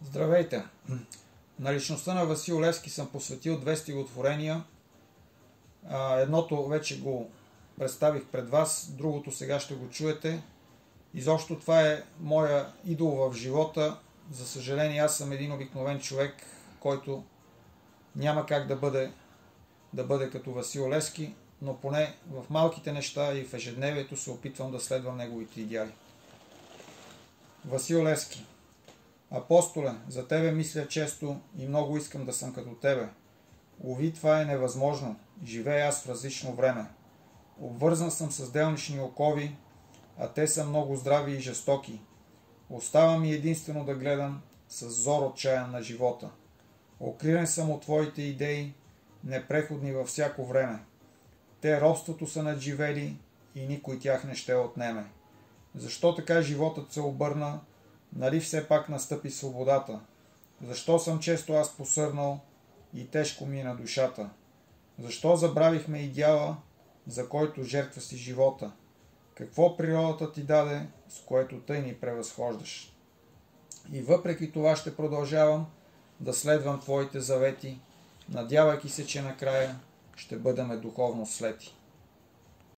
Здравейте! На личността на Васил Левски съм посветил 2 стихотворения. Едното вече го представих пред вас, другото сега ще го чуете. Изобщо това е моя идол в живота. За съжаление, аз съм един обикновен човек, който няма как да бъде като Васил Левски, но поне в малките неща и в ежедневието се опитвам да следвам неговите идеали. Васил Левски. Апостоле, за тебе мисля често и много искам да съм като тебе. Уви, това е невъзможно. Живея аз в различно време. Обвързан съм с делнични окови, а те са много здрави и жестоки. Остава ми единствено да гледам с зор отчаян на живота. Окрилен съм от твоите идеи, непреходни във всяко време. Те робството са надживели и никой тях не ще отнеме. Защо така животът се обърна? Нали все пак настъпи свободата? Защо съм често аз посърнал и тежко ми е на душата? Защо забравихме идеала, за който жертва си живота? Какво природата ти даде, с което тъй ни превъзхождаш? И въпреки това ще продължавам да следвам твоите завети, надявайки се, че накрая ще бъдем духовно слети.